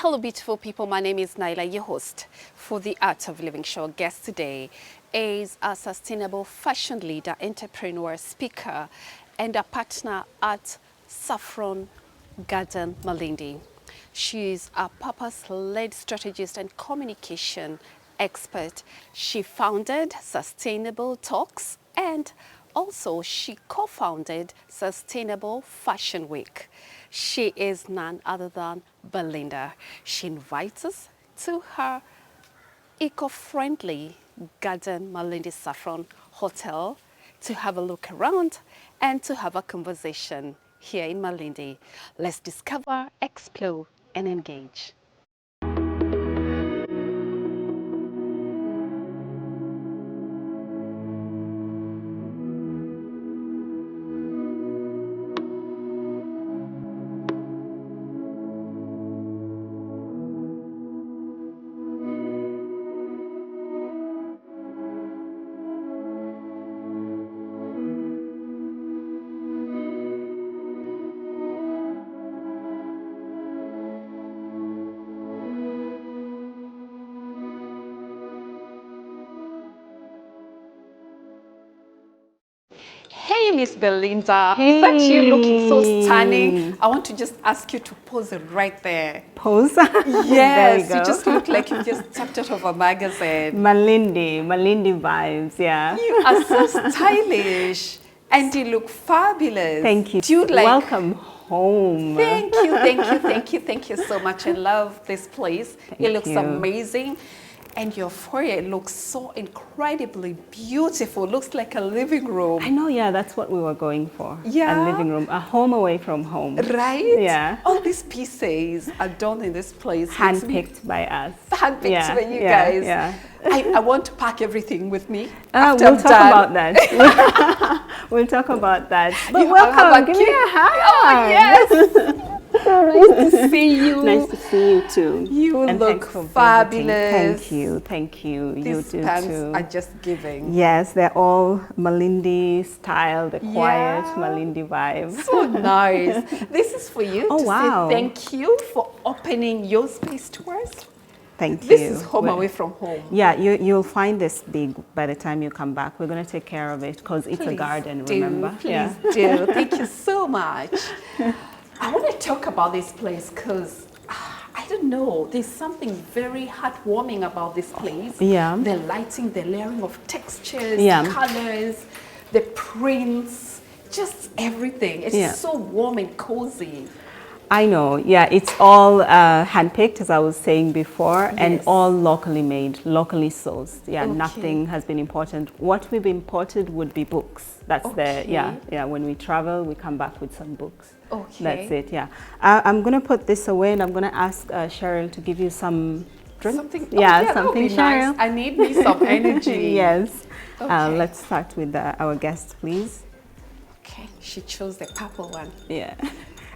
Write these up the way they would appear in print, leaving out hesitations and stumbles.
Hello beautiful people, my name is Naila, your host for the Art of Living show. Our guest today is a sustainable fashion leader, entrepreneur, speaker, and a partner at Saffron Garden Malindi. She's a purpose-led strategist and communication expert. She founded Sustainable Talks and also she co-founded Sustainable Fashion Week. She is none other than Belinda. She invites us to her eco-friendly Garden Malindi Saffron Hotel to have a look around and to have a conversation here in Malindi. Let's discover, explore, and engage. Hey, Miss Belinda. Hey. Such you looking so stunning. I want to just ask you to pose it right there. Pose? Yes, you just look like you just stepped out of a magazine. Malindi vibes, yeah. You are so stylish and you look fabulous. Thank you. Dude, like, welcome home. Thank you so much. I love this place. It looks you. amazing. And your foyer looks so incredibly beautiful. Looks like a living room. I know, yeah, that's what we were going for. Yeah. A living room, a home away from home. Right? Yeah. All these pieces are done in this place. Handpicked by us. Handpicked by you guys. Yeah. I want to pack everything with me. We'll talk about that. We'll talk about that. But welcome. Give me a hug. Oh, yes. Nice to see you. Nice to see you too. You and look for fabulous. Thank you. These you do pants too. are just giving. Yes, they're all Malindi style, the quiet Yeah. Malindi vibe. So nice. This is for you Oh, to wow. say thank you for opening your space to us. Thank you. This is home away from home. Yeah, you'll find this big by the time you come back. We're going to take care of it because it's a garden, remember? Please do. Thank you so much. I want to talk about this place because I don't know, there's something very heartwarming about this place. Yeah. The lighting, the layering of textures, Yeah. colors, the prints, just everything. It's so warm and cozy. I know, yeah, it's all handpicked, as I was saying before, and Yes. all locally made, locally sourced. Yeah, Okay. nothing has been imported. What we've imported would be books. That's when we travel, we come back with some books. Okay. That's it, yeah. I'm going to put this away and I'm going to ask Cheryl to give you some drink. Something, Something, that would be Cheryl. nice. I need me some energy. Yes. Okay. Let's start with our guest, please. Okay, she chose the purple one. Yeah.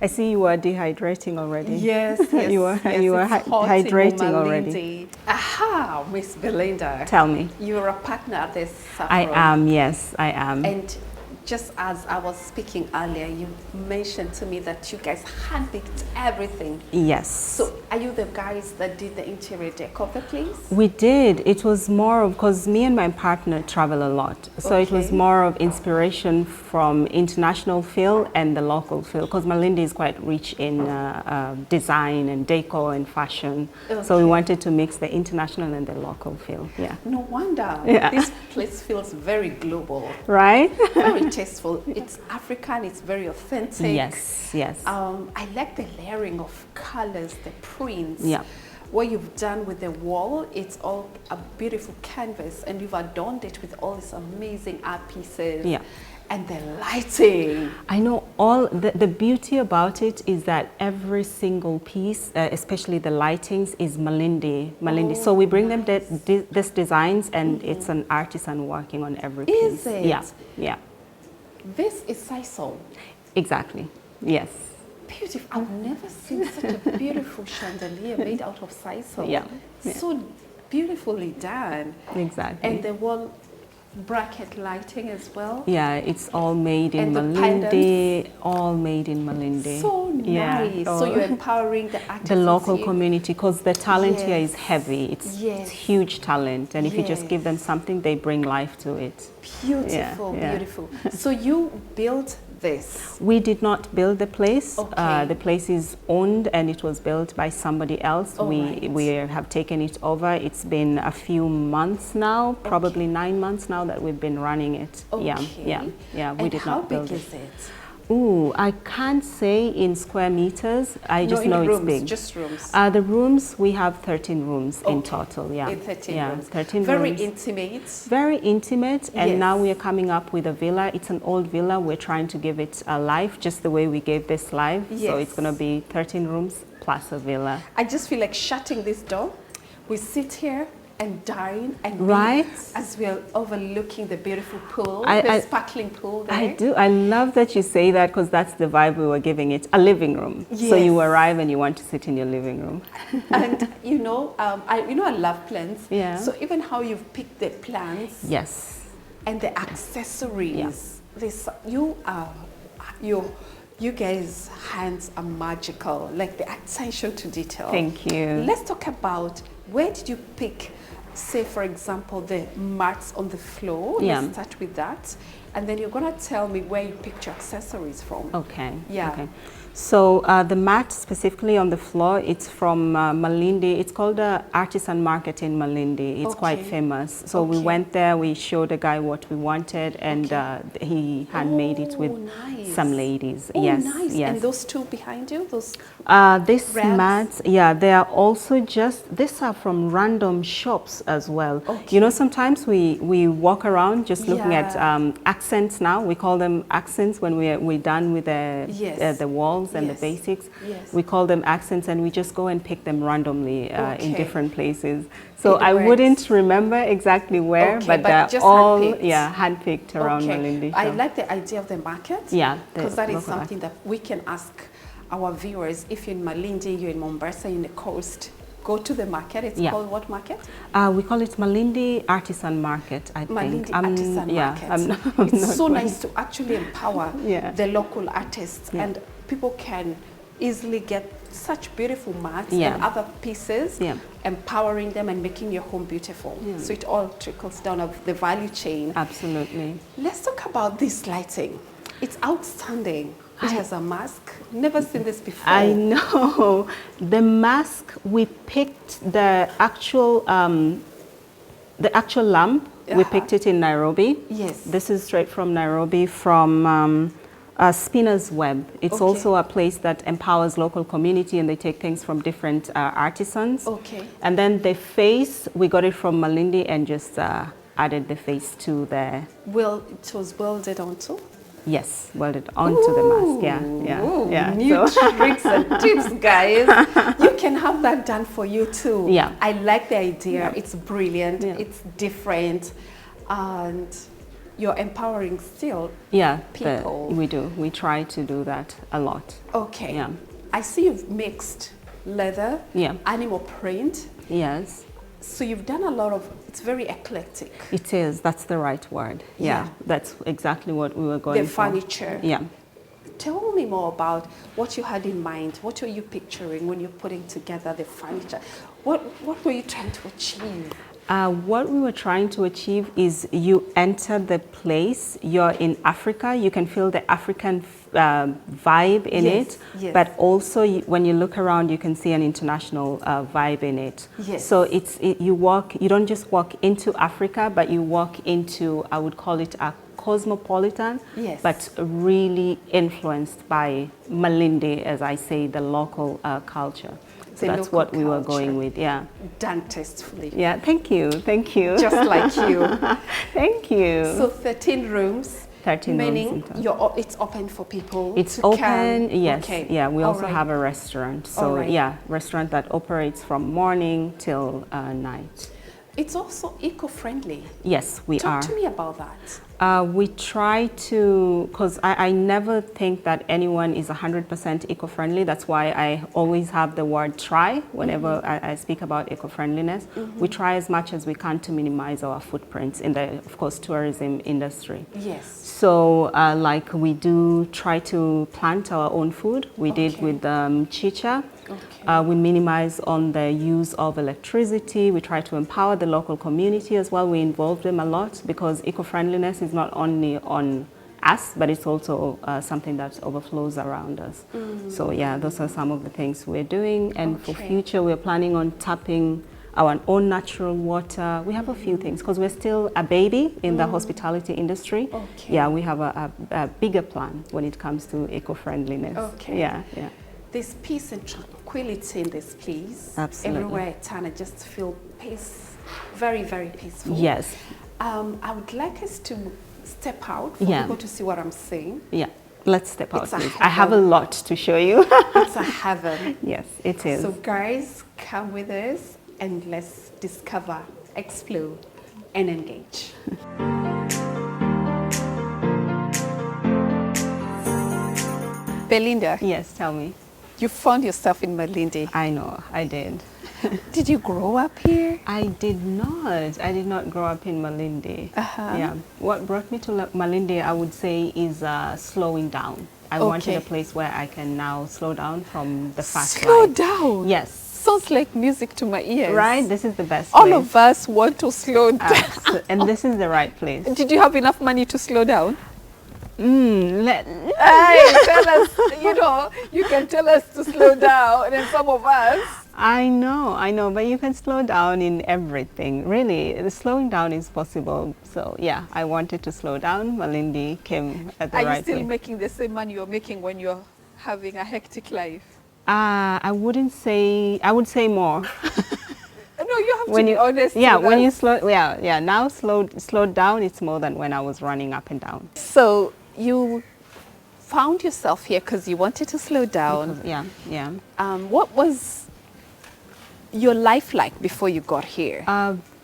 I see you are dehydrating already. Yes, yes. you are it's hot hydrating in already. Aha, Miss Belinda. Tell me. You're a partner at this Saffron. I am, yes, I am. And just as I was speaking earlier, you mentioned to me that you guys handpicked everything. Yes. So are you the guys that did the interior decor of the place? We did. It was more of, because me and my partner travel a lot. So it was more of inspiration from international feel and the local feel, because Malindi is quite rich in design and decor and fashion. Okay. So we wanted to mix the international and the local feel. Yeah. No wonder. Yeah. This place feels very global. Right? Very tasteful. It's African, it's very authentic. Yes, yes. I like the layering of colors, the prints. Yeah. What you've done with the wall, it's all a beautiful canvas and you've adorned it with all these amazing art pieces. Yeah. And the lighting. I know the beauty about it is that every single piece, especially the lightings, is Malindi. Oh, so we bring them these designs and it's an artisan working on every piece. Is it? Yeah, yeah. This is sisal. Exactly, yes. Beautiful. I've never seen such a beautiful chandelier made out of sisal. Yeah. So beautifully done. Exactly. And the wall bracket lighting as well. Yeah, it's all made in And the Malindi, all made in Malindi. So nice. So you're empowering the artists. The local community, because the talent here is Yes. heavy. It's huge talent, and if you just give them something, they bring life to it. Beautiful, beautiful. So you built this? We did not build the place. Okay. The place is owned and it was built by somebody else. We have taken it over. It's been a few months now, probably 9 months now that we've been running it. Okay. Yeah. We did not build it. How big is it? Ooh, I can't say in square meters. I just know it's big. Just rooms. The rooms, we have 13 rooms in total. Yeah, in 13 rooms. 13 Very rooms. intimate. Very intimate, and now we are coming up with a villa. It's an old villa. We're trying to give it a life, just the way we gave this life. So it's going to be 13 rooms plus a villa. I just feel like shutting this door. We sit here and dine and as we are overlooking the beautiful pool, the sparkling pool there. I do. I love that you say that, because that's the vibe we were giving it, a living room. So you arrive and you want to sit in your living room. And I love plants. Yeah. So even how you've picked the plants. Yes. And the accessories. You guys' hands are magical, like the attention to detail. Thank you. Let's talk about, where did you pick, say for example, the mats on the floor? Let's start with that. And then you're going to tell me where you picked your accessories from. Okay. Yeah. Okay. So the mat specifically on the floor, it's from Malindi. It's called the Artisan Market in Malindi. It's quite famous. So we went there, we showed the guy what we wanted, and he handmade it with some ladies. Nice. And those two behind you, those this mats, they are also these are from random shops as well. You know, sometimes we walk around just looking at accents now. We call them accents when we're done with the walls and the basics. We call them accents, and we just go and pick them randomly in different places. So I wouldn't remember exactly where, but they're all handpicked around Malindi. I like the idea of the market. Yeah, because that is something that we can ask our viewers. If you're in Malindi, you're in Mombasa, in the coast, go to the market. It's called what market? We call it Malindi Artisan Market, I think. Malindi Artisan Market. It's so nice to actually empower the local artists, and people can easily get such beautiful mats and other pieces, empowering them and making your home beautiful. So it all trickles down of the value chain. Absolutely. Let's talk about this lighting. It's outstanding. It has a mask. Never seen this before. I know. The mask, we picked the actual lamp. We picked it in Nairobi. Yes. This is straight from Nairobi, from Spinner's Web. It's also a place that empowers local community, and they take things from different artisans. And then the face, we got it from Malindi and just added the face to the... Well, it was welded onto? Yes, welded onto the mask. Yeah. New tricks and tips, guys. You can have that done for you too. Yeah. I like the idea. It's brilliant. It's different. And you're empowering still people. We do. We try to do that a lot. Okay. Yeah. I see you've mixed leather, animal print. Yes. So you've done a lot of, it's very eclectic. It is, that's the right word. Yeah, that's exactly what we were going for. The furniture. Yeah. Tell me more about what you had in mind. What were you picturing when you're putting together the furniture? What were you trying to achieve? What we were trying to achieve is you enter the place, you're in Africa, you can feel the African vibe in it, but also when you look around, you can see an international vibe in it. So you don't just walk into Africa, but you walk into, I would call it a cosmopolitan, but really influenced by Malindi, as I say, the local culture. So that's what we were going with, Done tastefully. Yeah, thank you. Just like you. Thank you. So 13 rooms. 13 meaning rooms. it's open for people It's to open, come. yes. Yeah, we also have a restaurant. So restaurant that operates from morning till night. It's also eco-friendly. Yes, we are. Talk to me about that. We try to, because I never think that anyone is 100% eco-friendly. That's why I always have the word try whenever I speak about eco-friendliness. We try as much as we can to minimize our footprints in the, of course, tourism industry. Yes. So like we do try to plant our own food. We did with chicha. Okay. We minimize on the use of electricity. We try to empower the local community as well. We involve them a lot because eco-friendliness is not only on us, but it's also something that overflows around us. So yeah, those are some of the things we're doing. And for future, we're planning on tapping our own natural water. We have a few things because we're still a baby in the hospitality industry. Okay. Yeah, we have a bigger plan when it comes to eco-friendliness. Okay. Yeah, yeah. There's peace and tranquility in this place. Absolutely. Everywhere I turn, I just feel peace. Very, very peaceful. Yes. I would like us to step out for people to see what I'm saying. Yeah. Let's step out, It's a please. I have a heaven. lot to show you. It's a heaven. Yes, it is. So guys, come with us and let's discover, explore, and engage. Belinda, Yes, tell me. you found yourself in Malindi. I know, I did. Did you grow up here? I did not. I did not grow up in Malindi. Yeah. What brought me to Malindi, I would say, is slowing down. I wanted a place where I can now slow down from the fast Slow life. down. Yes. Sounds like music to my ears. Right? This is the best All place. of us want to slow down. And this is the right place. Did you have enough money to slow down? Hey, Tell us, you can tell us to slow down, and some of us. I know, but you can slow down in everything. Really, the slowing down is possible. So yeah, I wanted to slow down. Malindi came at the Are right you still place. making the same money you're making when you're having a hectic life? I would say more. No, you have When to you, be honest. yeah, with when us. you slow, yeah, now slowed down, it's more than when I was running up and down. So you found yourself here because you wanted to slow down. Because, yeah. What was your life like before you got here?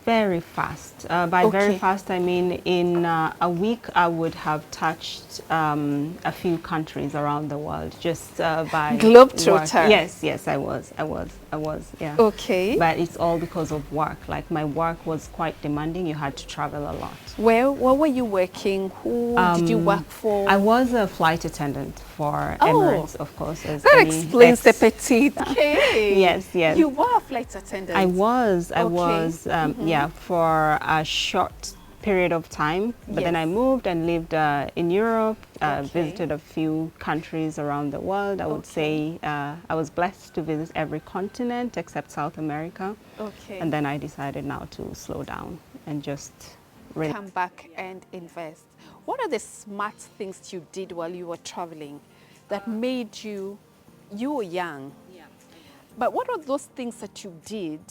Very fast. By very fast, I mean in a week I would have touched a few countries around the world just by Globetrotter. work. Yes, I was, yeah. Okay. But it's all because of work. Like my work was quite demanding. You had to travel a lot. Where were you working? Who did you work for? I was a flight attendant for Emirates, of course. As That any explains the petite. Okay. Yes. You were a flight attendant. I was, yeah, for a short period of time. But then I moved and lived in Europe, visited a few countries around the world. I would say I was blessed to visit every continent except South America. Okay. And then I decided now to slow down and just really come back and invest. What are the smart things you did while you were traveling that made you were young? Yeah. But what are those things that you did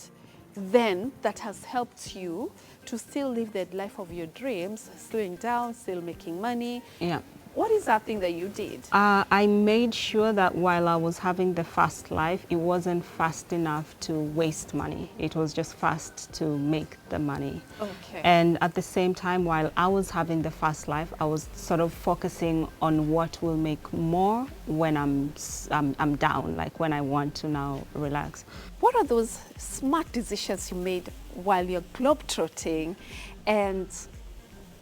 then that has helped you to still live the life of your dreams, slowing down, still making money? Yeah. What is that thing that you did? I made sure that while I was having the fast life, it wasn't fast enough to waste money. It was just fast to make the money. Okay. And at the same time, while I was having the fast life, I was sort of focusing on what will make more when I'm down, like when I want to now relax. What are those smart decisions you made while you're globetrotting and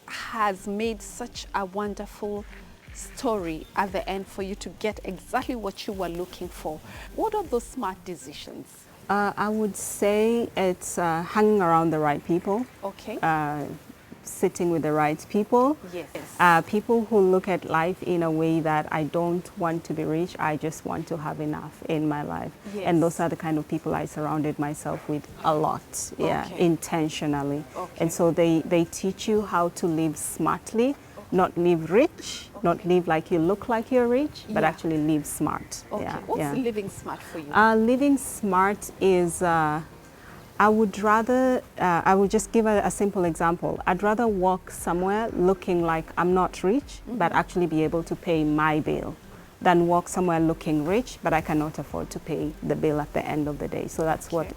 has made such a wonderful story at the end for you to get exactly what you were looking for? What are those smart decisions? I would say it's hanging around the right people. Okay. Sitting with the right people. Yes. People who look at life in a way that I don't want to be rich, I just want to have enough in my life. Yes. And those are the kind of people I surrounded myself with a lot, intentionally. Okay. And so they teach you how to live smartly, not live rich, not live like you look like you're rich, but actually live smart. Okay. What's living smart for you? Living smart is I would just give a simple example. I'd rather walk somewhere looking like I'm not rich, but actually be able to pay my bill, than walk somewhere looking rich, but I cannot afford to pay the bill at the end of the day. So that's what,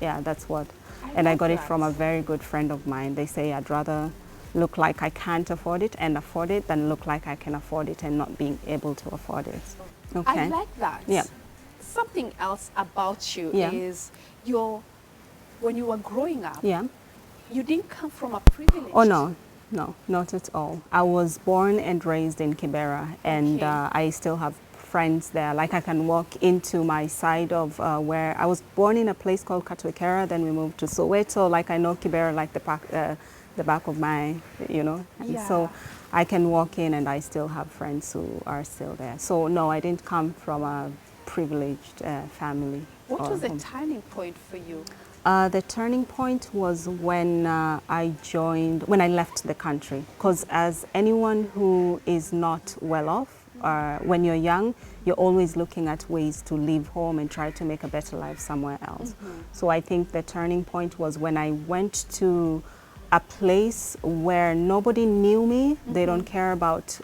and I got it from a very good friend of mine. They say I'd rather look like I can't afford it and afford it than look like I can afford it and not being able to afford it. Okay. I like that. Yeah. Something else about you Yeah. is when you were growing up, Yeah. you didn't come from a privilege. Oh, no. No, not at all. I was born and raised in Kibera, and Okay. I still have friends there. Like I can walk into my side of where I was born in a place called Katwekera, then we moved to Soweto. Like I know Kibera like the back of my, you know. And Yeah. so I can walk in and I still have friends who are still there. So no, I didn't come from a privileged family. What or was the home. turning point for you? The turning point was when when I left the country. Because as anyone who is not well off, when you're young, you're always looking at ways to leave home and try to make a better life somewhere else. So I think the turning point was when I went to a place where nobody knew me. They don't care about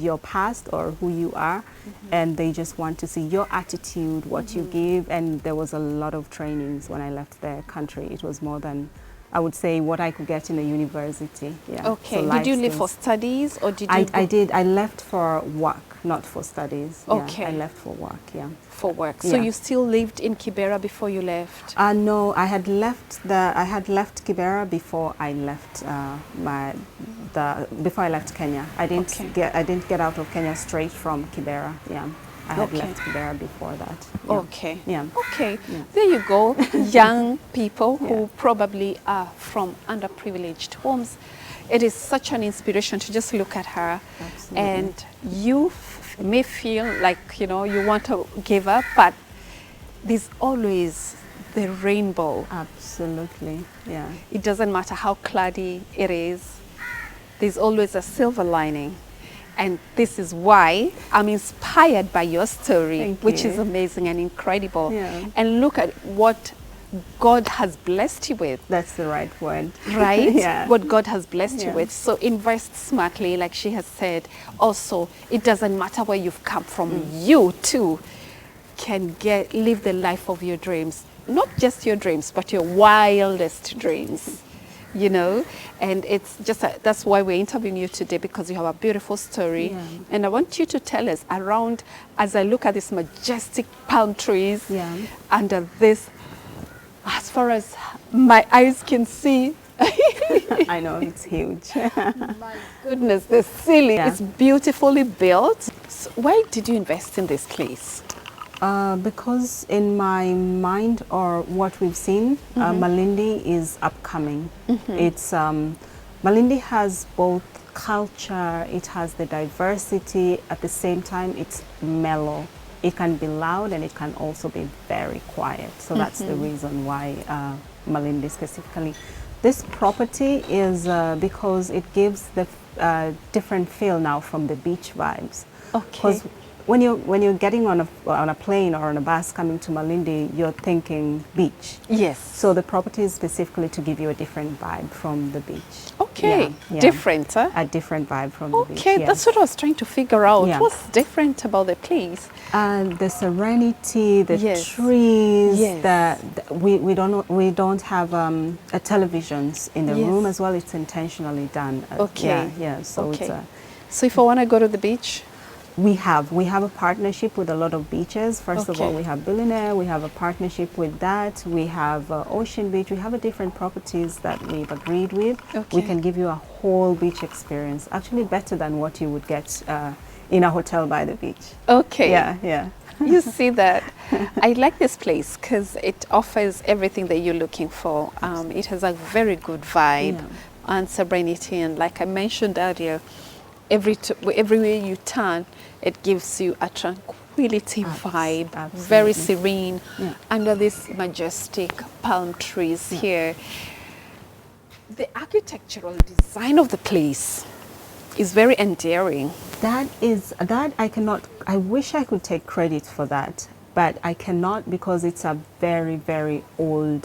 your past or who you are, and they just want to see your attitude, what you give. And there was a lot of trainings when I left the country. It was more than, I would say, what I could get in a university. Yeah. Okay. So Did you life leave for skills. studies or did you I did. I left for work, not for studies. Okay. Yeah, I left for work. Yeah. for work? So Yeah. you still lived in Kibera before you left? No, I had left Kibera before I left before I left Kenya. I Okay. didn't get out of Kenya straight from Kibera. Yeah, I had Okay. left Kibera before that. Yeah. Okay. Yeah. Okay. Yeah. There you go. Young people who Yeah. probably are from underprivileged homes. It is such an inspiration to just look at her. Absolutely. And you may feel like, you know, you want to give up, but there's always the rainbow. Absolutely. Yeah. It doesn't matter how cloudy it is. There's always a silver lining. And this is why I'm inspired by your story, Thank which you. is amazing and incredible. Yeah. And look at what God has blessed you with, That's the right word. right? Yeah. What God has blessed you Yeah. with. So invest smartly, like she has said. Also, it doesn't matter where you've come from. You too can live the life of your dreams. Not just your dreams, but your wildest dreams. You know, and it's just that's why we're interviewing you today, because you have a beautiful story. Yeah. And I want you to tell us around, as I look at these majestic palm trees Yeah. under this, as far as my eyes can see, I know it's huge. my goodness, the ceiling Yeah. is beautifully built. So why did you invest in this place? Because in my mind, or what we've seen, Malindi is upcoming. It's Malindi has both culture, it has the diversity. At the same time, it's mellow. It can be loud and it can also be very quiet. So that's the reason why Malindi specifically. This property is because it gives the different feel now from the beach vibes. Okay. Because when you're getting on a plane or on a bus coming to Malindi, you're thinking beach. Yes. So the property is specifically to give you a different vibe from the beach. Okay. Yeah, yeah. Different, huh? A different vibe from the beach. Okay, yeah. that's what I was trying to figure out. Yeah. What's different about the place? And the serenity, the Yes. trees, Yes. we don't have televisions in the Yes. room as well. It's intentionally done. Okay. Yeah. So Okay. it's So if I want to go to the beach, we have a partnership with a lot of beaches. First of all, Okay. we have Billionaire. We have a partnership with that. We have Ocean Beach. We have different properties that we've agreed with. Okay. We can give you a whole beach experience, actually better than what you would get in a hotel by the beach. okay. Yeah. You see that? I like this place because it offers everything that you're looking for. It has a very good vibe Yeah. and serenity. And like I mentioned earlier, everywhere you turn, it gives you a tranquility vibe, very absolutely. serene, Yeah. under these majestic palm trees here. The architectural design of the place is very endearing. That I wish I could take credit for that, but I cannot, because it's a very, very old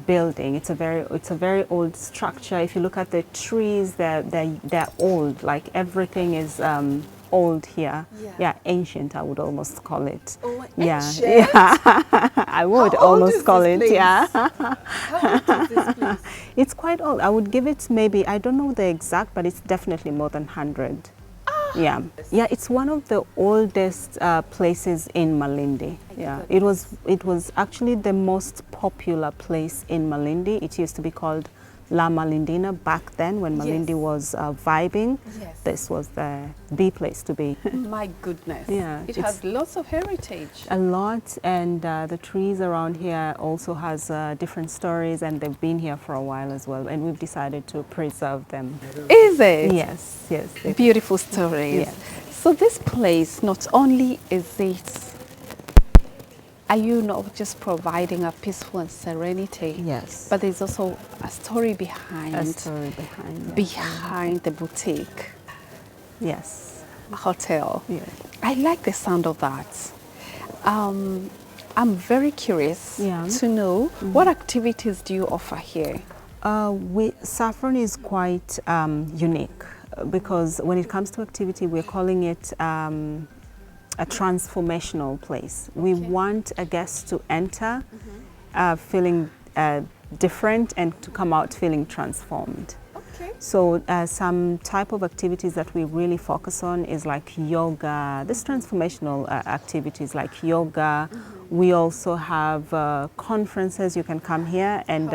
building. It's a very old structure. If you look at the trees, they're old. Like everything is old here. Yeah. Yeah, ancient, I would almost call it. Oh, Yeah, ancient? yeah. I would How old almost is call this it. place? Yeah. How old is this place? It's quite old. I would give it maybe, I don't know the exact, but it's definitely more than 100. Yeah, yeah, it's one of the oldest places in Malindi. Yeah, it was actually the most popular place in Malindi. It used to be called La Malindina back then when Malindi was vibing. Yes. This was the place to be. My goodness. Yeah, It has lots of heritage. A lot, and the trees around here also has different stories, and they've been here for a while as well, and we've decided to preserve them. Is it? Yes, yes. Beautiful stories. Yes. So this place, not only is it, are you not just providing a peaceful and serenity? Yes. But there's also a story behind. A story behind. Yes. Behind the boutique. Yes. Hotel. Yeah. I like the sound of that. I'm very curious to know what activities do you offer here? Saffron is quite unique because when it comes to activity, we're calling it a transformational place. We want a guest to enter feeling different and to come out feeling transformed. Okay. So some type of activities that we really focus on is like yoga, this transformational activities like yoga. We also have conferences. You can come here and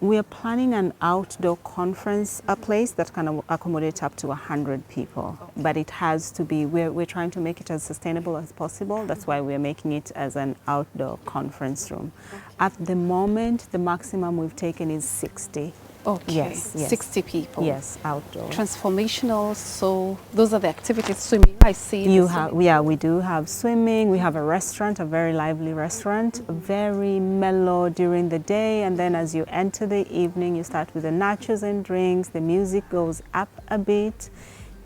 we are planning an outdoor conference, a place that can accommodate up to 100 people. Okay. But it has to be, we're trying to make it as sustainable as possible. That's why we're making it as an outdoor conference room. Okay. At the moment, the maximum we've taken is 60. Okay, yes, 60 people. Yes, outdoor. Transformational, so those are the activities. Swimming, I see. We do have swimming. We have a restaurant, a very lively restaurant, very mellow during the day, and then as you enter the evening, you start with the nachos and drinks. The music goes up a bit,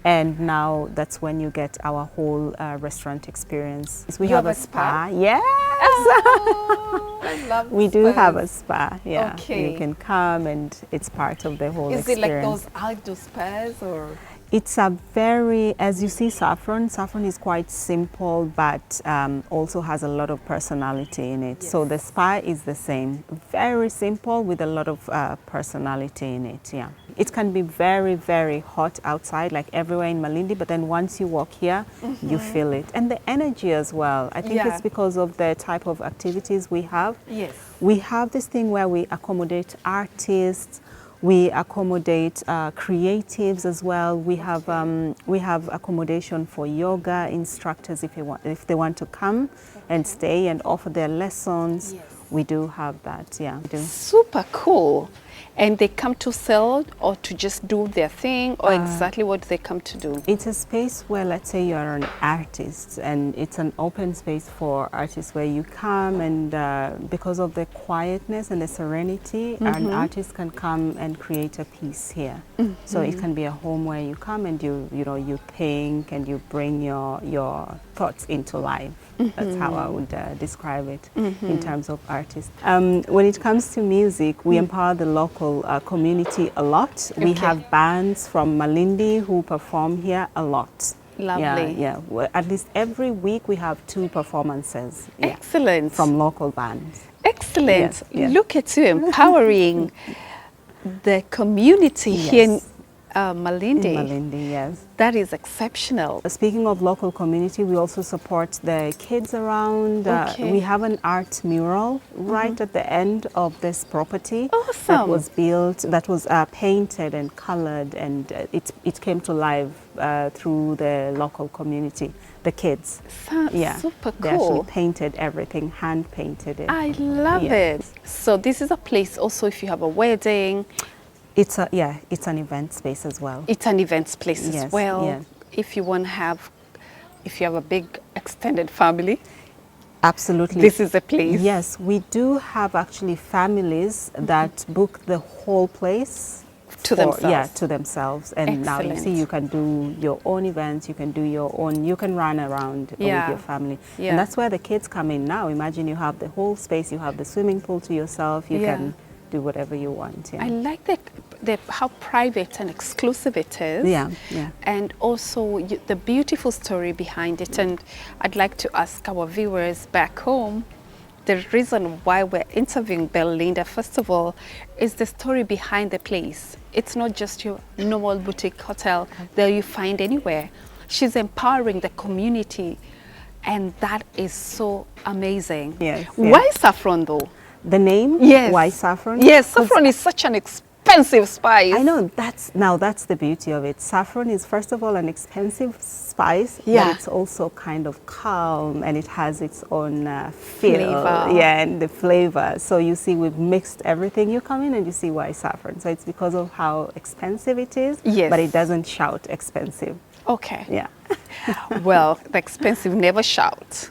and now that's when you get our whole restaurant experience. We have a spa. Yes. Oh, I love we spas. do have a spa. Yeah. Okay. You can come, and it's part of the whole experience. Is it like those outdoor spas or? It's a very, as you see, Saffron is quite simple, but also has a lot of personality in it. Yes. So the spa is the same, very simple with a lot of personality in it, yeah. It can be very, very hot outside, like everywhere in Malindi, but then once you walk here, you feel it. And the energy as well. I think it's because of the type of activities we have. Yes. We have this thing where we accommodate artists, we accommodate creatives as well. We have accommodation for yoga instructors if they want to come and stay and offer their lessons. Yes. We do have that, yeah. Super cool. And they come to sell or to just do their thing, or exactly what they come to do? It's a space where, let's say you're an artist, and it's an open space for artists where you come, and because of the quietness and the serenity, an artist can come and create a piece here. So it can be a home where you come and you think and you bring your thoughts into life. That's how I would describe it in terms of artists. When it comes to music, we empower the local community a lot. We have bands from Malindi who perform here a lot. Lovely. Yeah. Well, at least every week we have 2 performances. Yeah, excellent. From local bands. Excellent. Yes. Look at you empowering the community here in Malindi. Malindi, yes. That is exceptional. Speaking of local community, we also support the kids around. We have an art mural right at the end of this property. Awesome. That was built, that was painted and colored, and it came to life through the local community, the kids. Super cool. They actually painted everything, hand painted it. I love it. So this is a place also if you have a wedding. It's an event space as well. It's an event space as well. Yes. If you have a big extended family. Absolutely. This is a place. Yes, we do have actually families that book the whole place to themselves. Yeah, to themselves. And now you see, you can do your own events, you can run around with your family. And that's where the kids come in now. Imagine you have the whole space, you have the swimming pool to yourself, you can do whatever you want. Yeah. I like how private and exclusive it is. Yeah, yeah. And also the beautiful story behind it. And I'd like to ask our viewers back home, the reason why we're interviewing Belinda, first of all, is the story behind the place. It's not just your normal boutique hotel that you find anywhere. She's empowering the community, and that is so amazing. Yes, Why Saffron though? The name? Yes. Why saffron? Yes, saffron is such an expensive spice. I know, that's the beauty of it. Saffron is first of all an expensive spice, Yeah. but it's also kind of calm, and it has its own feel. Flavor. Yeah, and the flavor. So you see, we've mixed everything. You come in and you see why saffron. So it's because of how expensive it is, Yes. but it doesn't shout expensive. Okay. Yeah. Well, the expensive never shout.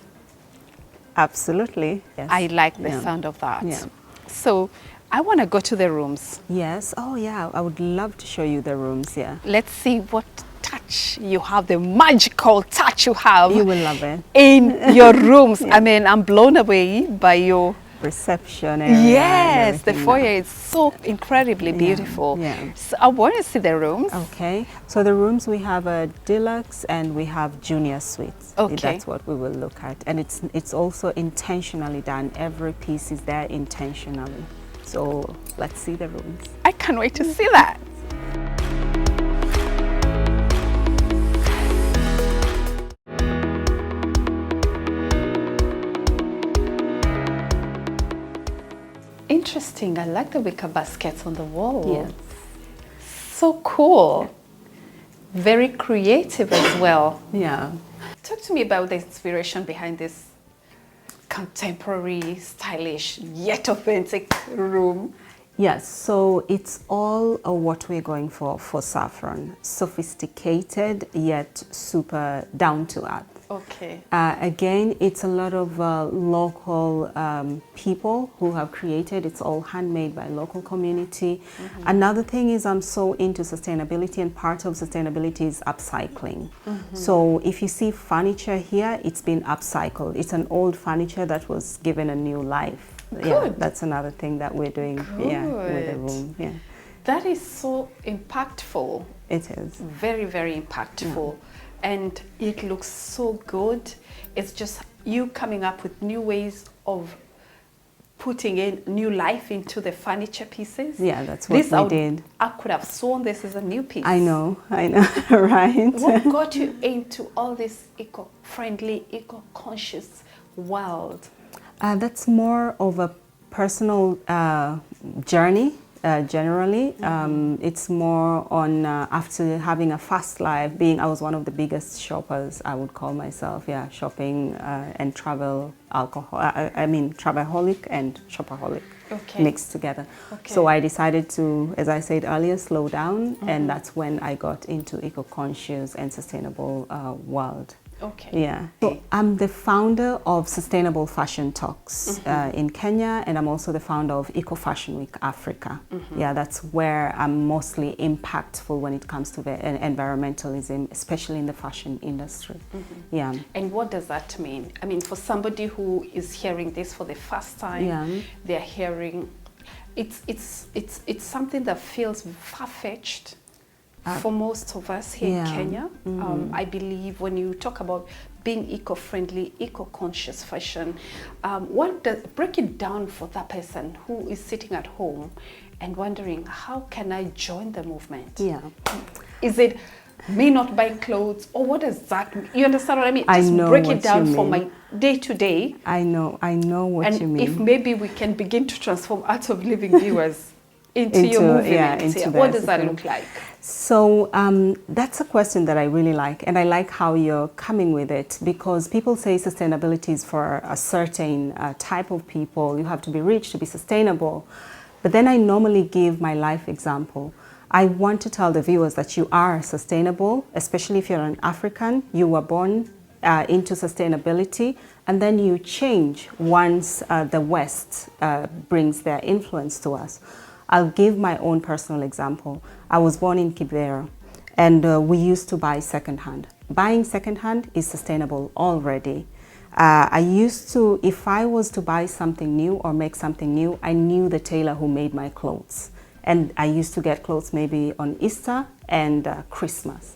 Absolutely. Yes. I like the Yeah. sound of that. Yeah. So I want to go to the rooms. Yes. Oh, yeah. I would love to show you the rooms. Yeah. Let's see what touch you have, the magical touch you have You will love it. in your rooms. I mean, I'm blown away by your... Reception area. and Yes, the everything foyer now. is so incredibly beautiful. yeah. So I want to see the rooms. Okay, so the rooms, we have a deluxe and we have junior suites. Okay. That's what we will look at, and it's also intentionally done. Every piece is there intentionally. So let's see the rooms. I can't wait to see that. Interesting. I like the wicker baskets on the wall. Yes. So cool. Very creative as well. Yeah. Talk to me about the inspiration behind this contemporary, stylish, yet authentic room. Yes, so it's all what we're going for Saffron. Sophisticated yet super down to earth. Okay. Again, it's a lot of local people who have created. It's all handmade by local community. Another thing is I'm so into sustainability, and part of sustainability is upcycling. So if you see furniture here, it's been upcycled. It's an old furniture that was given a new life. Yeah, Good. that's another thing that we're doing. Yeah, with the room. Yeah, That is so impactful. it is. Very, very impactful. And it looks so good. It's just you coming up with new ways of putting in new life into the furniture pieces. Yeah, that's what we did. I could have sworn this is a new piece. I know, right? What got you into all this eco-friendly, eco-conscious world? That's more of a personal journey. Generally, it's more on after having a fast life. I was one of the biggest shoppers, I would call myself. Yeah, shopping and travel, travelholic and shopaholic mixed together. Okay. So I decided to, as I said earlier, slow down, and that's when I got into eco-conscious and sustainable world. Okay. Yeah. So I'm the founder of Sustainable Fashion Talks in Kenya, and I'm also the founder of Eco Fashion Week Africa. Yeah, that's where I'm mostly impactful when it comes to environmentalism, especially in the fashion industry. Yeah. And what does that mean? I mean, for somebody who is hearing this for the first time, they're hearing it's something that feels far-fetched. For most of us here in Kenya, I believe when you talk about being eco-friendly, eco-conscious fashion, break it down for that person who is sitting at home and wondering, how can I join the movement? Yeah. Is it me not buying clothes, or what does that mean? You understand what I mean? I Just know break what it down you for mean. my day-to-day. I know what you mean. And if maybe we can begin to transform Art of Living viewers into your movement. What does that look like? So that's a question that I really like, and I like how you're coming with it, because people say sustainability is for a certain type of people. You have to be rich to be sustainable. But then I normally give my life example. I want to tell the viewers that you are sustainable, especially if you're an African. You were born into sustainability, and then you change once the West brings their influence to us. I'll give my own personal example. I was born in Kibera, and we used to buy secondhand. Buying secondhand is sustainable already. I used to, if I was to buy something new or make something new, I knew the tailor who made my clothes. And I used to get clothes maybe on Easter and Christmas.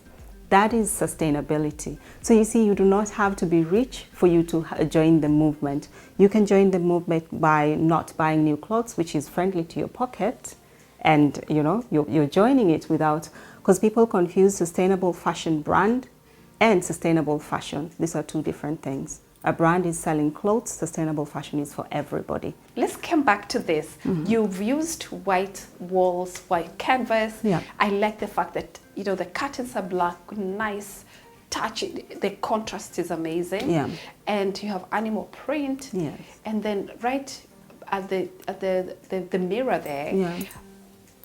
That is sustainability. So you see, you do not have to be rich for you to join the movement. You can join the movement by not buying new clothes, which is friendly to your pocket. And you know, you're joining it without, because people confuse sustainable fashion brand and sustainable fashion. These are two different things. A brand is selling clothes, sustainable fashion is for everybody. Let's come back to this. You've used white walls, white canvas. Yeah. I like the fact that, you know, the curtains are black, nice touch. The contrast is amazing. Yeah. And you have animal print. Yes. And then right at the mirror there, Yeah.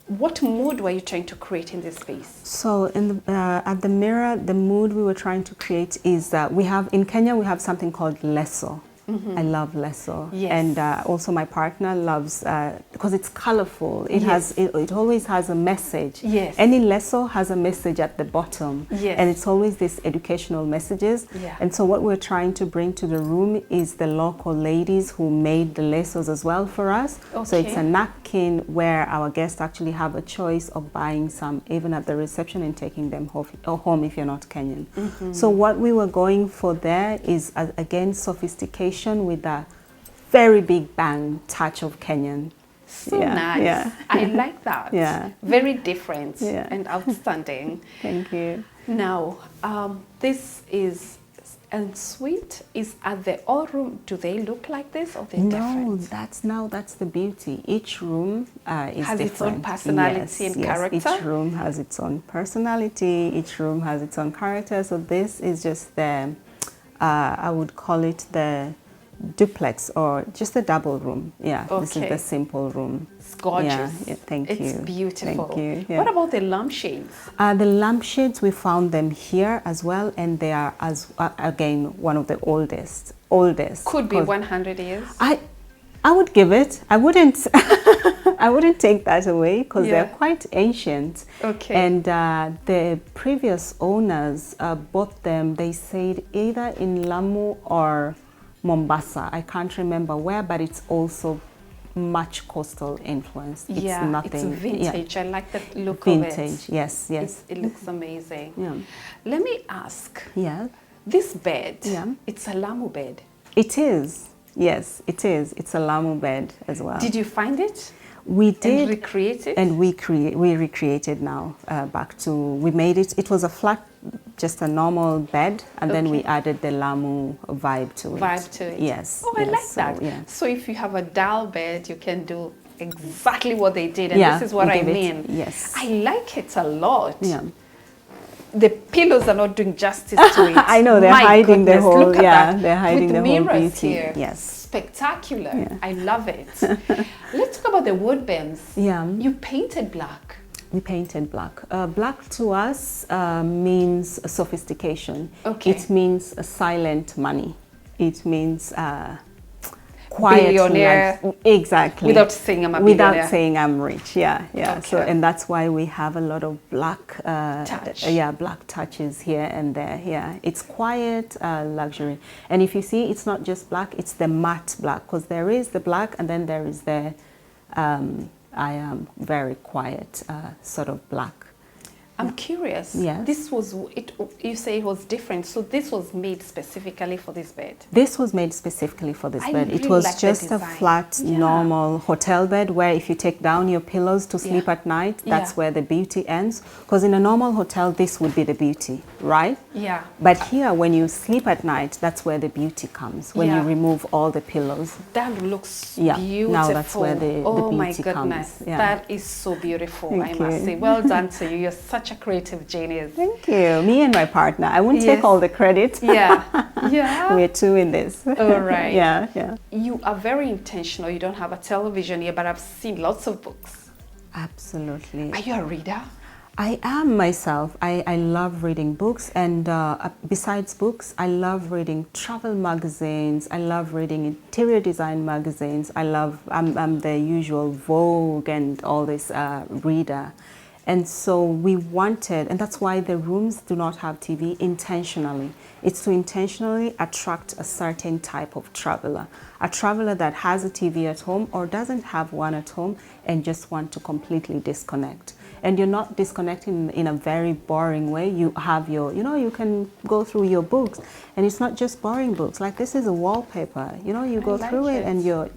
what mood were you trying to create in this space? So in the, at the mirror, the mood we were trying to create is that we have, in Kenya, we have something called leso. I love leso. Yes. And also my partner loves, because it's colorful. It Yes. it always has a message. Yes. Any leso has a message at the bottom. Yes. And it's always these educational messages. Yeah. And so what we're trying to bring to the room is the local ladies who made the lesos as well for us. So it's Okay. a napkin where our guests actually have a choice of buying some even at the reception and taking them home if you're not Kenyan. So what we were going for there is, again, sophistication with a very big bang touch of Kenyan. So Yeah, nice. yeah. I like that. Yeah. Very different Yeah. and outstanding. Thank you. Now, this is ensuite. Is at the all room. Do they look like this or they're No, different? that's the beauty. Each room is Has its own different. personality and character? Each room has its own personality. Each room has its own character. So this is just the, I would call it the duplex or just a double room. Yeah, this is Okay. the simple room. It's gorgeous. Yeah, thank you. It's beautiful. Thank you. Yeah. What about the lampshades? The lampshades, we found them here as well, and they are, as again, one of the oldest. Could be 'cause 100 years. I would give it. I wouldn't. I wouldn't take that away because Yeah. they're quite ancient. Okay. And the previous owners bought them. They said either in Lamu or Mombasa. I can't remember where, but it's also much coastal influence. It's yeah, nothing. it's vintage. Yeah. I like the look Vintage. of it. Yes. Yes. It looks amazing. Yeah. Let me ask, Yeah. this bed, Yeah. it's a Lamu bed. It is. Yes, it is. It's a Lamu bed as well. Did you find it? We did. And recreate it? And we recreated now back to, we made it, it was a flat, just a normal bed, and then we Okay. added the Lamu vibe to it. Vibe to it. Yes. Oh, I yes, like so, that. Yeah. So if you have a dull bed, you can do exactly what they did. And Yeah, this is what we I give it- mean. yes. I like it a lot. Yeah. The pillows are not doing justice to it. I know, they're My hiding the goodness, whole, look at yeah, that. they're hiding With the whole mirrors beauty. here. Yes. Spectacular. Yeah. I love it. Let's talk about the wood beams. Yeah. You painted black. We painted black. Black to us means sophistication. Okay. It means silent money. It means quiet Billionaire. life. Exactly. Without saying I'm a billionaire. Without saying I'm rich. Yeah, yeah. So, Okay. and that's why we have a lot of black, Touch. yeah, black touches here and there. Yeah, it's quiet luxury. And if you see, it's not just black; it's the matte black, because there is the black, and then there is the I am very quiet sort of black. I'm curious. Yes. This was it. You say it was different. So this was made specifically for this bed. This was made specifically for this I bed. It really was like the just a design. flat, Yeah. normal hotel bed where if you take down your pillows to sleep Yeah. at night, that's Yeah. where the beauty ends. Because in a normal hotel, this would be the beauty, right? Yeah. But here, when you sleep at night, that's where the beauty comes, when Yeah. you remove all the pillows. That looks Yeah, beautiful. now that's where the oh my beauty goodness, comes. Yeah. that is so beautiful. Thank I must you. say, well done to you. You're such a creative genius. Thank you. Me and my partner. I won't Yes. take all the credit. Yeah, yeah. We're two in this. All right. Yeah, yeah. You are very intentional. You don't have a television here, but I've seen lots of books. Absolutely. Are you a reader? I am myself. I love reading books, and besides books, I love reading travel magazines. I love reading interior design magazines. I'm the usual Vogue and all this reader. And so we wanted, and that's why the rooms do not have TV intentionally. It's to intentionally attract a certain type of traveler. A traveler that has a TV at home or doesn't have one at home and just want to completely disconnect. And you're not disconnecting in a very boring way. You have your, you can go through your books, and it's not just boring books. Like this is a wallpaper. You go through it and you're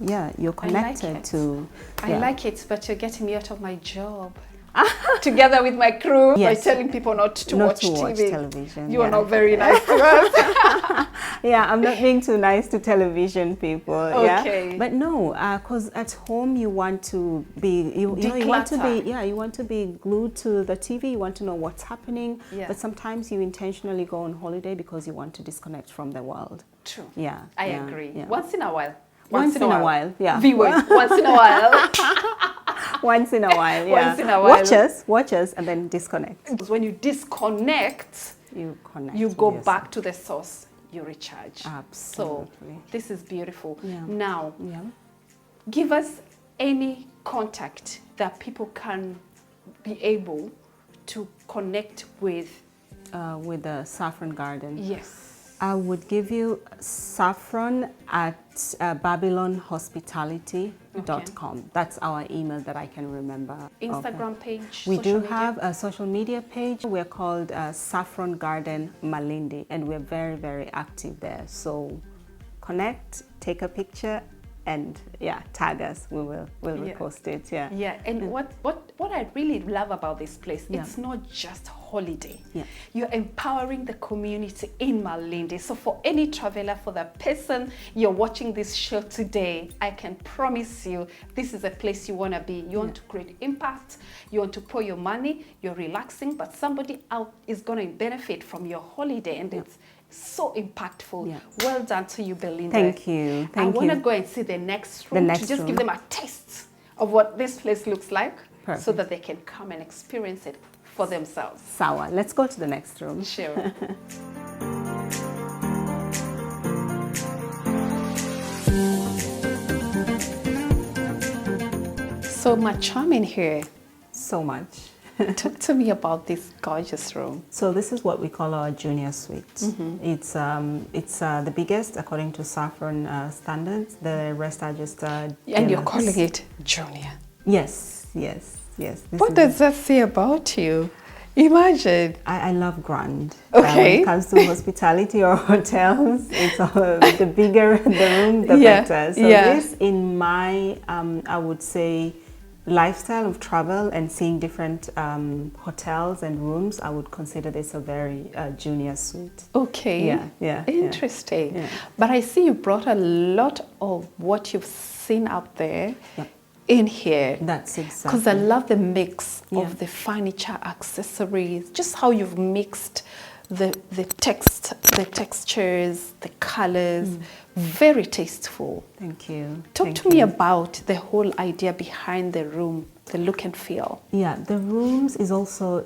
connected to. I like it, but you're getting me out of my job. Together with my crew, by telling people not to watch television. You are not very nice to us. Yeah, I'm not being too nice to television people. Okay. Yeah? But no, because at home you want to be, you want to be glued to the TV. You want to know what's happening. Yeah. But sometimes you intentionally go on holiday because you want to disconnect from the world. True. Yeah. I agree. Yeah. Once in a while. Once in a while. Yeah. Viewers. Once in a while. Once in a while, yeah. Once in a while. Watch us, and then disconnect. When you disconnect, you go back to the source, you recharge. Absolutely. So this is beautiful. Yeah. Now, give us any contact that people can be able to connect with. With the Saffron Garden. Yes. I would give you Saffron at babylonhospitality.com. Okay. That's our email that I can remember. Instagram page? We do have a social media page. We're called Saffron Garden Malindi, and we're very, very active there. So connect, take a picture, and tag us. We'll repost it. Yeah. And what I really love about this place, it's not just holiday. You're empowering the community in Malindi. So for any traveler, for the person you're watching this show today, I can promise you this is a place you want to be. You want to create impact, you want to pour your money, you're relaxing, but somebody out is going to benefit from your holiday, and it's so impactful. Well done to you, Belinda. Thank you. I want to go and see the next room to just give them a taste of what this place looks like. Perfect. So that they can come and experience it for themselves. Sawa. Let's go to the next room. Sure. So much charm in here. So much. Talk to me about this gorgeous room. So this is what we call our junior suite. It's the biggest according to Saffron standards. The rest are just and you're calling it junior. Yes. What does that say about you? Imagine. I love grand. Okay. When it comes to hospitality or hotels, it's all, the bigger the room, the better. So this, in my, I would say, lifestyle of travel and seeing different hotels and rooms, I would consider this a very junior suite. Okay. Yeah. Interesting. Yeah. But I see you brought a lot of what you've seen out there in here. That's exactly. Because I love the mix of the furniture, accessories, just how you've mixed the textures, the colors. Very tasteful. Thank you. Talk to me about the whole idea behind the room, the look and feel. Yeah, the rooms is also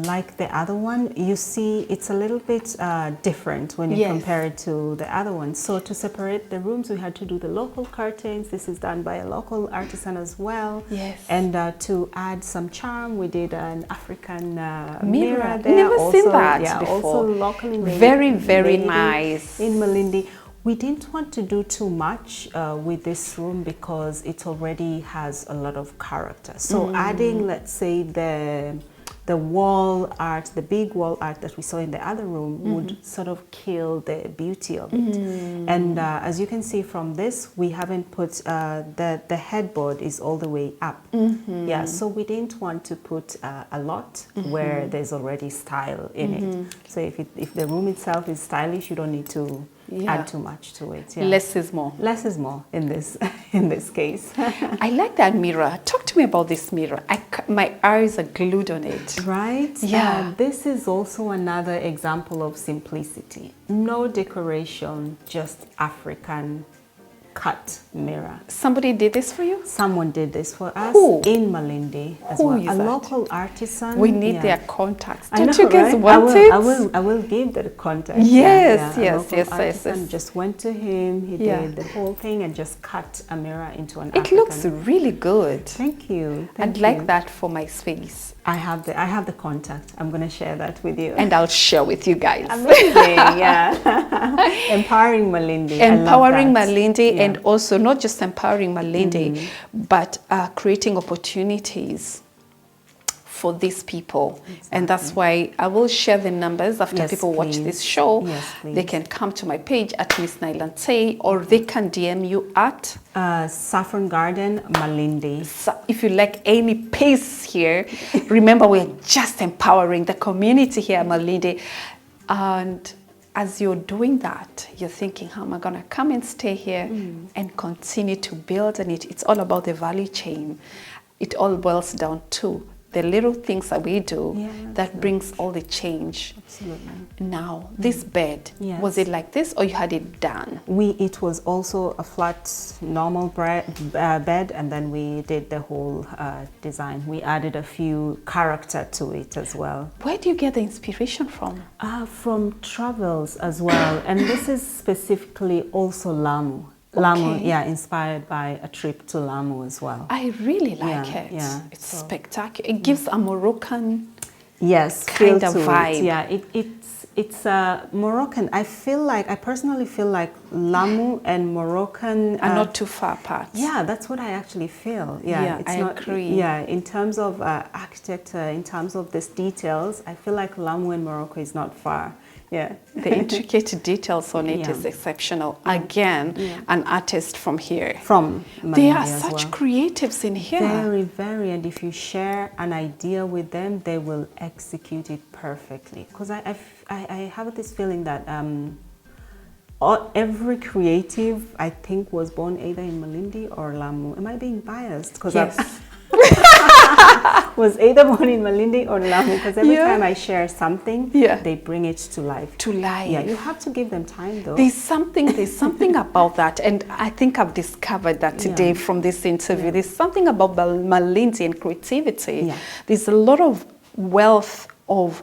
like the other one. You see, it's a little bit different when you compare it to the other one. So to separate the rooms, we had to do the local curtains. This is done by a local artisan as well. Yes. And to add some charm, we did an African mirror there. Never also, seen that before. Also locally made. Very nice. In Malindi. We didn't want to do too much with this room because it already has a lot of character. So adding, let's say, the wall art, the big wall art that we saw in the other room would sort of kill the beauty of it. And as you can see from this, we haven't put, the headboard is all the way up. Yeah, so we didn't want to put a lot where there's already style in it. So if the room itself is stylish, you don't need to add too much to it. Less is more. Less is more in this case. I like that mirror. Talk to me about this mirror. My eyes are glued on it. Right? Yeah. This is also another example of simplicity. No decoration, just African cut mirror. Somebody did this for you? Someone did this for us Who? in Malindi as Who well. is A that? local artisan. We need yeah. their contacts. I know, Don't you guys right? want it? I will give the contact. Yes, A yes, local yes, artisan yes. just went to him. He Yeah. did the whole thing and just cut a mirror into an It African. looks really good. Thank you. I'd like that for my space. I have the contact. I'm going to share that with you. And I'll share with you guys. Amazing, yeah. Empowering Malindi. Empowering I love that. Malindi, Yeah. and also not just empowering Malindi, but creating opportunities for these people. And that's why I will share the numbers after Yes, people watch please. this show. Yes, They please. can come to my page at Miss Nailante, or they can DM you at Saffron Garden, Malindi. if you like any pace here. Remember, we're just empowering the community here at Malindi. And as you're doing that, you're thinking, how am I going to come and stay here and continue to build on it? It's all about the value chain. It all boils down to the little things that we do that brings all the change. Absolutely. Now, this bed, Yes. was it like this or you had it done? It was also a flat, normal bed, and then we did the whole design. We added a few character to it as well. Where do you get the inspiration from? From travels as well, and this is specifically also Lamu. Lamu, Okay. yeah, inspired by a trip to Lamu as well. I really like Yeah, it. yeah. It's spectacular. It gives a Moroccan Yes, kind feel of to vibe. It. Yeah, it's Moroccan. I personally feel like Lamu and Moroccan are not too far apart. Yeah, that's what I actually feel. Yeah, Yeah, it's I not, agree. Yeah, in terms of architecture, in terms of these details, I feel like Lamu and Morocco is not far. Yeah. The intricate details on it is exceptional. Again, an artist from here. From They Malindi are as such well. creatives in here. Very, very, and if you share an idea with them, they will execute it perfectly. Because I have this feeling that every creative, I think, was born either in Malindi or Lamu. Am I being biased? Because Yes. was either born in Malindi or Lamu, because every time I share something, they bring it to life. To life. Yeah, you have to give them time though. There's something about that, and I think I've discovered that today from this interview. There's something about Malindi and creativity. Yeah. There's a lot of wealth of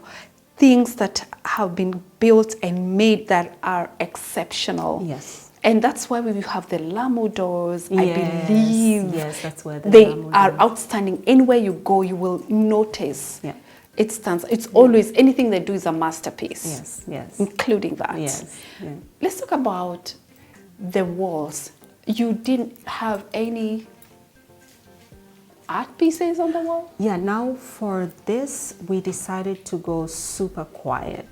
things that have been built and made that are exceptional. Yes. And that's why we have the Lamu doors, I Yes, believe. yes, that's where the they Lamu are doors. outstanding. Anywhere you go, you will notice. Yeah. It stands. It's always, anything they do is a masterpiece. Yes, yes. Including that. Yes. Yeah. Let's talk about the walls. You didn't have any art pieces on the wall? Yeah, now for this, we decided to go super quiet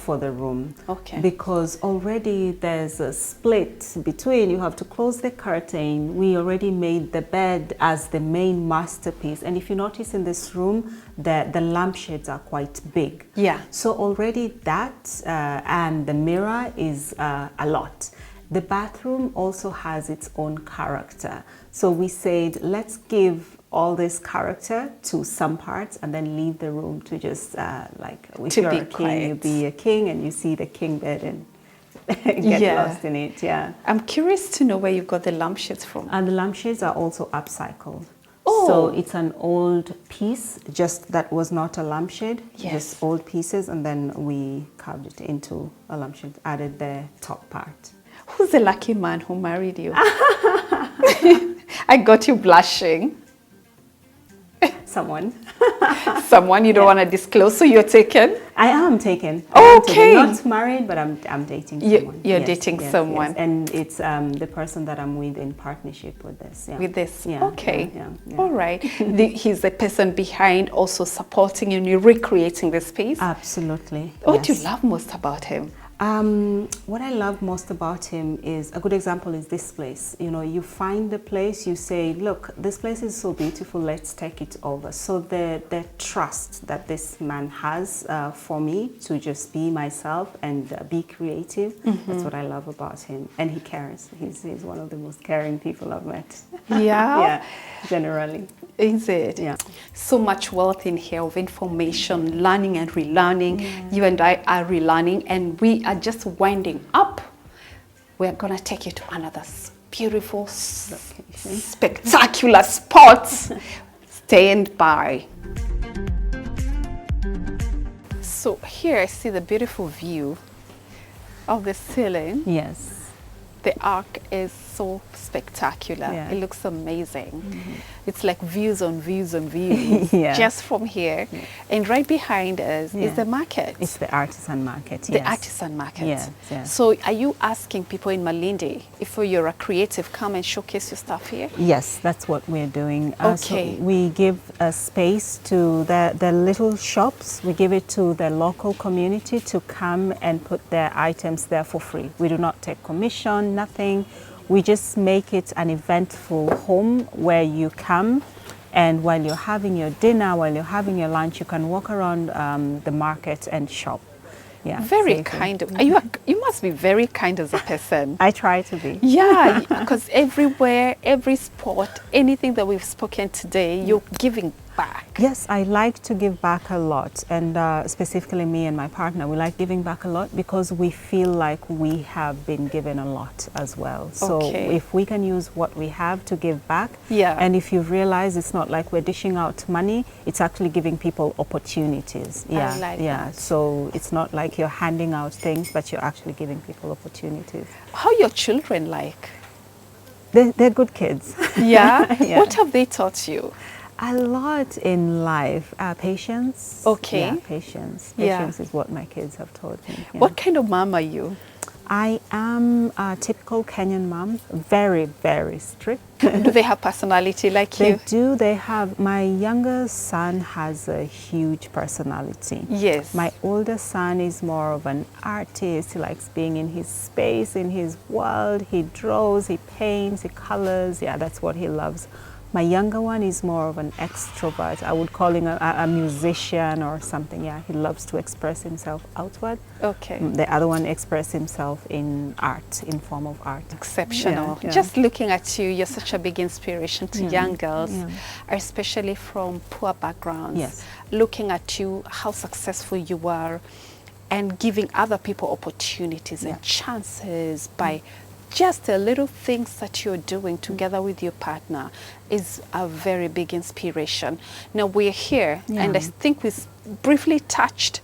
for the room. Okay. Because already there's a split between, you have to close the curtain. We already made the bed as the main masterpiece. And if you notice in this room, the lampshades are quite big. Yeah. So already that and the mirror is a lot. The bathroom also has its own character. So we said, let's give all this character to some parts and then leave the room to just like, if you're a king, you be a king and you see the king bed and get lost in it, yeah. I'm curious to know where you got the lampshades from. And the lampshades are also upcycled. Oh. So it's an old piece, just that was not a lampshade, just old pieces, and then we carved it into a lampshade, added the top part. Who's the lucky man who married you? I got you blushing. Someone. Someone you don't want to disclose, so you're taken? I am taken. Okay. Not married, but I'm dating someone. You're dating someone. Yes. And it's the person that I'm with in partnership with this. Yeah. With this? Yeah. Okay. Yeah. All right. He's the person behind also supporting you and you're recreating the space? Absolutely. What do you love most about him? What I love most about him is, a good example is this place. You know, you find the place, you say, look, this place is so beautiful, let's take it over. So the trust that this man has for me to just be myself and be creative, that's what I love about him. And he cares. He's one of the most caring people I've met. Yeah? Yeah, generally. Is it? Yeah. So much wealth in here of information, learning and relearning. You and I are relearning, and we are just winding up. We're going to take you to another beautiful, spectacular spots. Stand by. So here I see the beautiful view of the ceiling. Yes. The arc is so spectacular. Yeah. It looks amazing. It's like views on views on views Yeah. just from here. Yeah. And right behind us is the market. It's the artisan market, The yes. artisan market. Yes, yes. So are you asking people in Malindi, if you're a creative, come and showcase your stuff here? Yes, that's what we're doing. Okay. So we give a space to the little shops. We give it to the local community to come and put their items there for free. We do not take commission, nothing. We just make it an eventful home where you come, and while you're having your dinner, while you're having your lunch, you can walk around the market and shop. Yeah, Very safely. kind. You must be very kind as a person. I try to be. Yeah, because everywhere, every spot, anything that we've spoken today, you're giving back. Yes, I like to give back a lot, and specifically me and my partner, we like giving back a lot because we feel like we have been given a lot as well. So Okay. if we can use what we have to give back, Yeah. and if you realize it's not like we're dishing out money, it's actually giving people opportunities. Yeah, like yeah. that. So it's not like you're handing out things, but you're actually giving people opportunities. How your children like? They're good kids. Yeah? Yeah. What have they taught you? A lot in life. Patience. Okay. Yeah, patience. Yeah. Patience is what my kids have taught me. Yeah. What kind of mom are you? I am a typical Kenyan mom, very, very strict. Do they have personality like They you? do. They have, my younger son has a huge personality. Yes. My older son is more of an artist. He likes being in his space, in his world. He draws, he paints, he colors. Yeah, that's what he loves. My younger one is more of an extrovert. I would call him a musician or something. Yeah, he loves to express himself outward. Okay. The other one express himself in art, in form of art. Exceptional. Yeah, yeah. Just looking at you, you're such a big inspiration to young girls, yeah. especially from poor backgrounds. Yes. Looking at you, how successful you are, and giving other people opportunities and chances by just the little things that you're doing together with your partner is a very big inspiration. Now we're here, and I think we briefly touched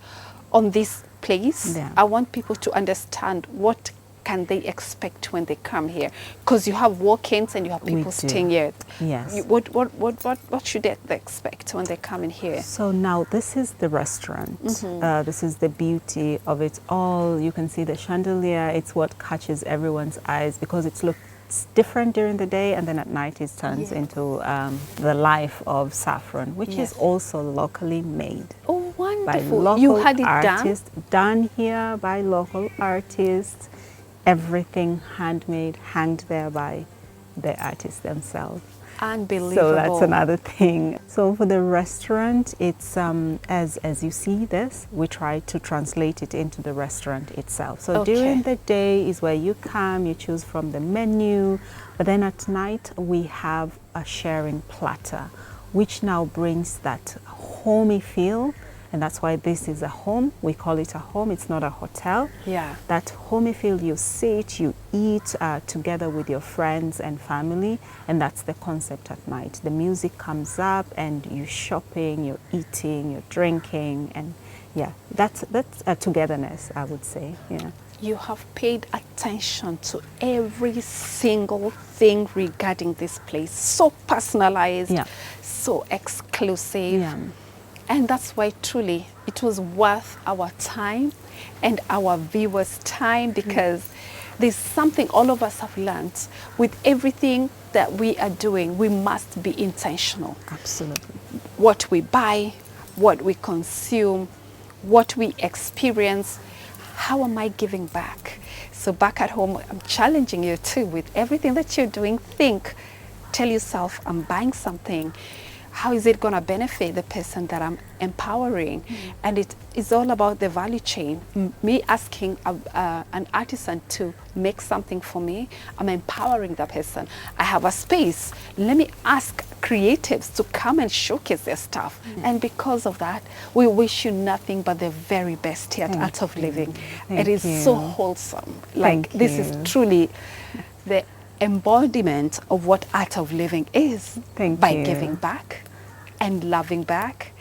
on this place. Yeah. I want people to understand what can they expect when they come here, because you have walk-ins and you have people do. staying here. Yes. What should they expect when they come in here? So now this is the restaurant. This is the beauty of it all. You can see the chandelier. It's what catches everyone's eyes because it looks different during the day, and then at night it turns into the life of Saffron, which is also locally made. Oh, By wonderful. local You had it artists, done here by local artists. Everything handmade, hanged there by the artists themselves. done? Unbelievable. So that's another thing. So for the restaurant, it's as you see this, we try to translate it into the restaurant itself. So during the day is where you come, you choose from the menu, but then at night we have a sharing platter, which now brings that homey feel. And that's why this is a home. We call it a home. It's not a hotel. Yeah. That homey feel, you sit, you eat together with your friends and family, and that's the concept at night. The music comes up, and you're shopping, you're eating, you're drinking, and yeah, that's a togetherness, I would say. Yeah. You have paid attention to every single thing regarding this place. So personalized, so exclusive. Yeah. And that's why truly it was worth our time and our viewers' time, because there's something all of us have learned. With everything that we are doing, we must be intentional. Absolutely. What we buy, what we consume, what we experience, how am I giving back? So back at home, I'm challenging you too with everything that you're doing. Tell yourself, I'm buying something. How is it going to benefit the person that I'm empowering? And it is all about the value chain. Me asking an artisan to make something for me, I'm empowering the person. I have a space. Let me ask creatives to come and showcase their stuff. And because of that, we wish you nothing but the very best here at Art of Living. It is so wholesome. Like, this is truly the embodiment of what Art of Living is. Thank by you. giving back and loving back.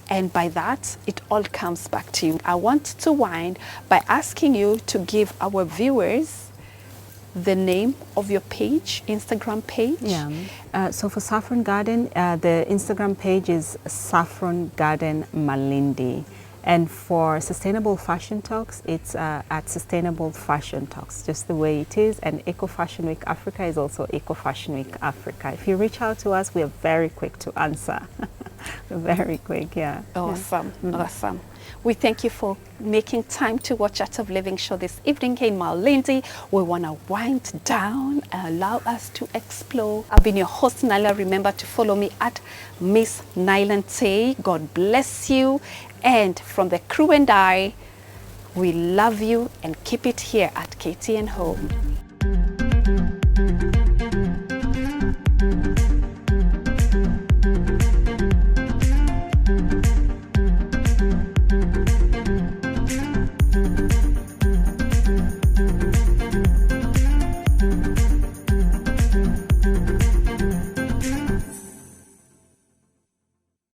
And by that, it all comes back to you. I want to wind by asking you to give our viewers the name of your page, Instagram page. Yeah. So for Saffron Garden, the Instagram page is Saffron Garden Malindi. And for Sustainable Fashion Talks, it's at Sustainable Fashion Talks, just the way it is. And Eco Fashion Week Africa is also Eco Fashion Week Africa. If you reach out to us, we are very quick to answer. We're very quick, yeah. Awesome, awesome. We thank you for making time to watch Art of Living show this evening here in Malindi. We want to wind down and allow us to explore. I've been your host, Naila. Remember to follow me at Miss Nailante. God bless you. And from the crew and I, we love you and keep it here at KTN Home.